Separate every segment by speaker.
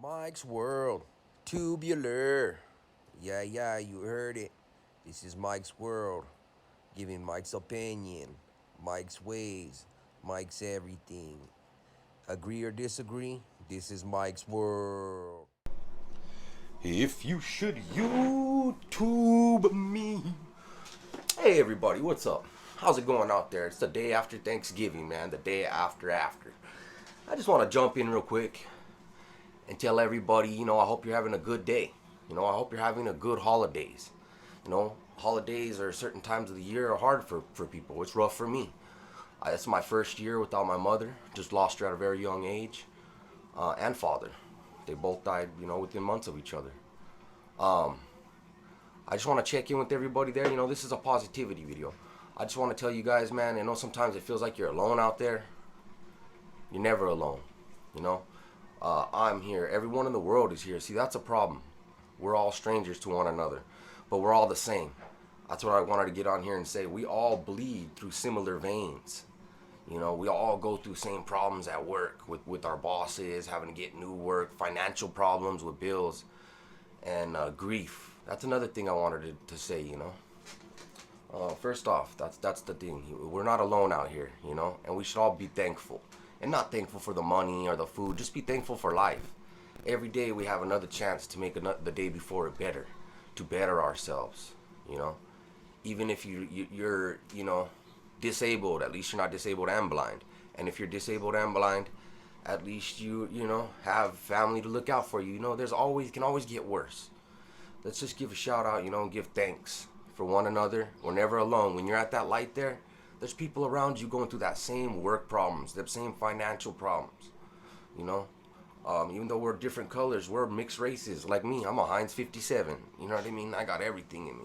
Speaker 1: Mike's World. Tubular. Yeah, you heard it. This is Mike's World. Giving Mike's opinion, Mike's ways, Mike's everything. Agree or disagree? This is Mike's World.
Speaker 2: If you should YouTube me. Hey everybody, what's up? How's it going out there? It's the day after Thanksgiving, man. The day after. I just want to jump in real quick and tell everybody, I hope you're having a good day. I hope you're having a good holidays. Holidays or certain times of the year are hard for people. It's rough for me. It's my first year without my mother. Just lost her at a very young age. And father. They both died, within months of each other. I just want to check in with everybody there. This is a positivity video. I just want to tell you guys, man, I know sometimes it feels like you're alone out there. You're never alone, I'm here. Everyone in the world is here. See, that's a problem. We're all strangers to one another, but we're all the same. That's what I wanted to get on here and say. We all bleed through similar veins. We all go through same problems at work with our bosses, having to get new work, financial problems with bills, and grief. That's another thing I wanted to say, First off, that's the thing. We're not alone out here, and we should all be thankful. And not thankful for the money or the food, just be thankful for life. Every day we have another chance to make the day before it better, to better ourselves, Even if you're, disabled, at least you're not disabled and blind. And if you're disabled and blind, at least you have family to look out for you. Can always get worse. Let's just give a shout out, and give thanks for one another. We're never alone. When you're at that light there's people around you going through that same work problems, the same financial problems. Even though we're different colors, we're mixed races. Like me, I'm a Heinz 57. You know what I mean? I got everything in me.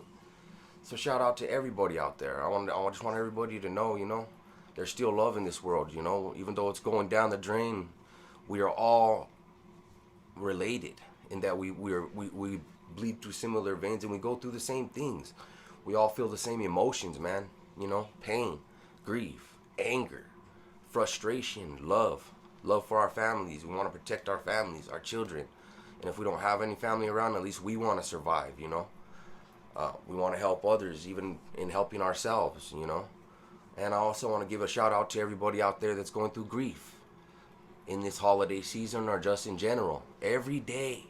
Speaker 2: So shout out to everybody out there. I just want everybody to know, there's still love in this world, Even though it's going down the drain, we are all related in that we bleed through similar veins and we go through the same things. We all feel the same emotions, man. Pain, grief, anger, frustration, love for our families. We want to protect our families, our children. And if we don't have any family around, at least we want to survive, we want to help others, even in helping ourselves, And I also want to give a shout out to everybody out there that's going through grief in this holiday season or just in general. Every day.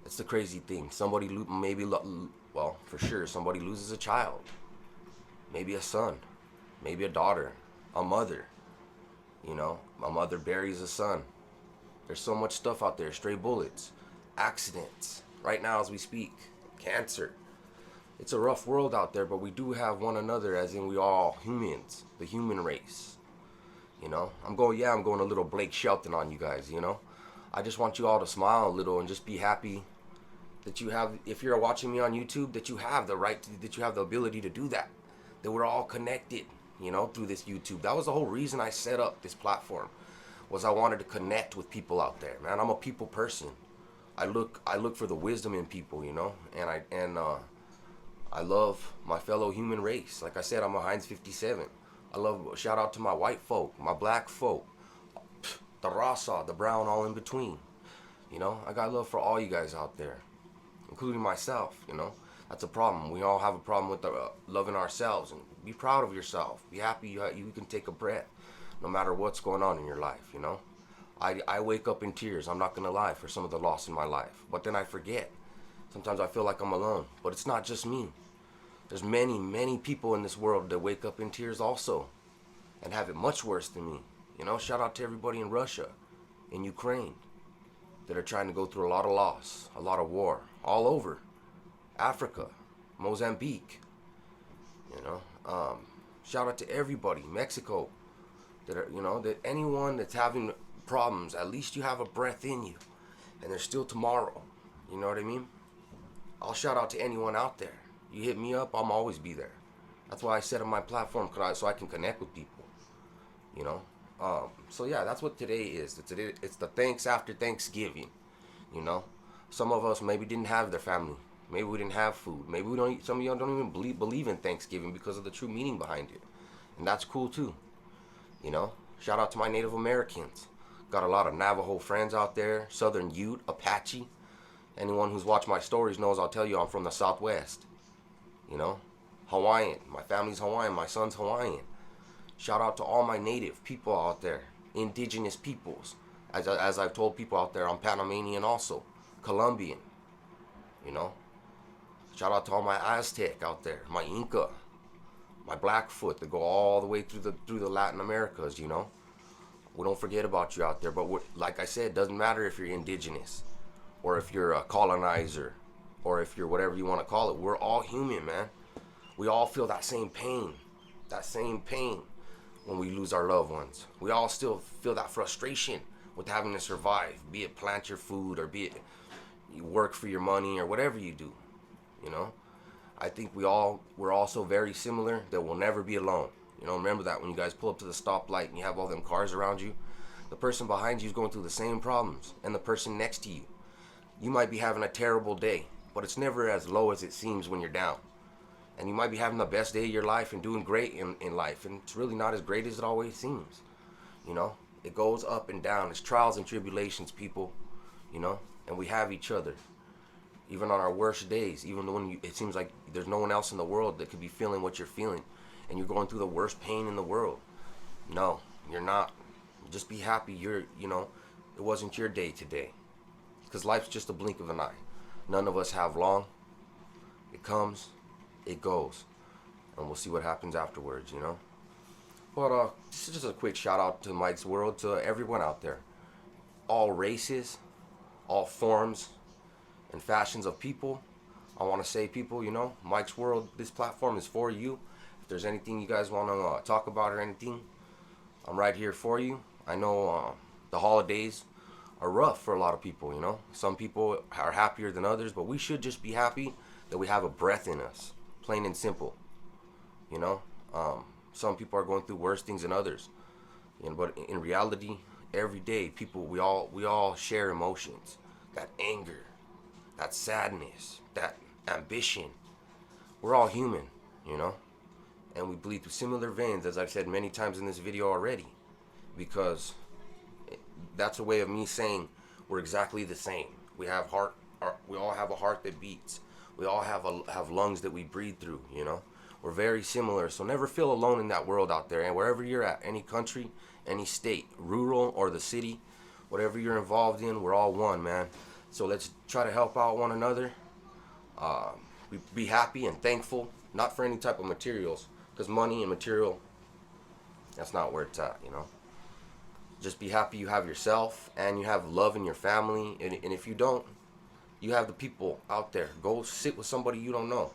Speaker 2: That's the crazy thing. Somebody for sure, somebody loses a child. Maybe a son. Maybe a daughter. A mother. A mother buries a son. There's so much stuff out there. Stray bullets. Accidents. Right now as we speak. Cancer. It's a rough world out there, but we do have one another, as in we all humans, the human race. I'm going a little Blake Shelton on you guys, I just want you all to smile a little and just be happy that you have, if you're watching me on YouTube, that you have that you have the ability to do that. That we're all connected, through this YouTube. That was the whole reason I set up this platform, was I wanted to connect with people out there, man. I'm a people person. I look for the wisdom in people, and I love my fellow human race. Like I said, I'm a Heinz 57. Shout out to my white folk, my black folk, the Rasa, the brown, all in between. I got love for all you guys out there, including myself, That's a problem. We all have a problem with loving ourselves. And be proud of yourself. Be happy you can take a breath, no matter what's going on in your life, I wake up in tears, I'm not going to lie, for some of the loss in my life. But then I forget. Sometimes I feel like I'm alone. But it's not just me. There's many, many people in this world that wake up in tears also and have it much worse than me. Shout out to everybody in Russia, in Ukraine, that are trying to go through a lot of loss, a lot of war, all over Africa, Mozambique. Shout out to everybody, Mexico, that are, that anyone that's having problems, at least you have a breath in you, and there's still tomorrow. You know what I mean? I'll shout out to anyone out there. You hit me up, I'm always be there. That's why I set up my platform, so I can connect with people. So yeah, that's what today is. It's the thanks after Thanksgiving. Some of us maybe didn't have their family. Maybe we didn't have food. Maybe we don't. Some of y'all don't even believe in Thanksgiving because of the true meaning behind it, and that's cool too. Shout out to my Native Americans. Got a lot of Navajo friends out there, Southern Ute, Apache. Anyone who's watched my stories knows I'll tell you I'm from the Southwest. You know, Hawaiian. My family's Hawaiian. My son's Hawaiian. Shout out to all my native people out there, indigenous peoples. As I've told people out there, I'm Panamanian also, Colombian. You know, shout out to all my Aztec out there, my Inca, my Blackfoot that go all the way through the Latin Americas. You know, we don't forget about you out there. But like I said, it doesn't matter if you're indigenous, or if you're a colonizer, or if you're whatever you want to call it. We're all human, man. We all feel that same pain. When we lose our loved ones. We all still feel that frustration with having to survive, be it plant your food or be it you work for your money or whatever you do. You know, I think we're all so very similar that we'll never be alone. You know, remember that when you guys pull up to the stoplight and you have all them cars around you, the person behind you is going through the same problems, and the person next to you. You might be having a terrible day, but it's never as low as it seems when you're down. And you might be having the best day of your life and doing great in life, and it's really not as great as it always seems. You know, it goes up and down. It's trials and tribulations, people. You know, and we have each other. Even on our worst days, even when it seems like there's no one else in the world that could be feeling what you're feeling, and you're going through the worst pain in the world. No, you're not. Just be happy you know, it wasn't your day today. Because life's just a blink of an eye. None of us have long. It comes, it goes, and we'll see what happens afterwards, you know. But this is just a quick shout out to Mike's World, to everyone out there, all races, all forms and fashions of people. I want to say, people, you know, Mike's World, this platform is for you. If there's anything you guys want to talk about or anything, I'm right here for you. I know the holidays are rough for a lot of people, you know. Some people are happier than others, but we should just be happy that we have a breath in us. Plain and simple, you know. Some people are going through worse things than others, you know. But in reality, every day, people, we all share emotions. That anger, that sadness, that ambition. We're all human, you know, and we bleed through similar veins, as I've said many times in this video already, because that's a way of me saying we're exactly the same. We have we all have a heart that beats. We all have lungs that we breathe through, you know. We're very similar, so never feel alone in that world out there. And wherever you're at, any country, any state, rural or the city, whatever you're involved in, we're all one, man. So let's try to help out one another. Be happy and thankful, not for any type of materials, because money and material, that's not where it's at, you know. Just be happy you have yourself and you have love in your family. And if you don't, you have the people out there. Go sit with somebody you don't know.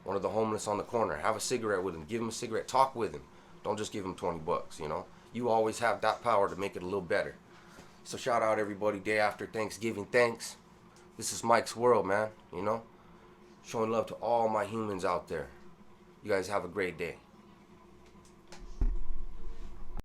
Speaker 2: One of the homeless on the corner. Have a cigarette with him. Give him a cigarette. Talk with him. Don't just give him $20, you know. You always have that power to make it a little better. So shout out everybody day after Thanksgiving. Thanks. This is Mike's World, man, you know. Showing love to all my humans out there. You guys have a great day.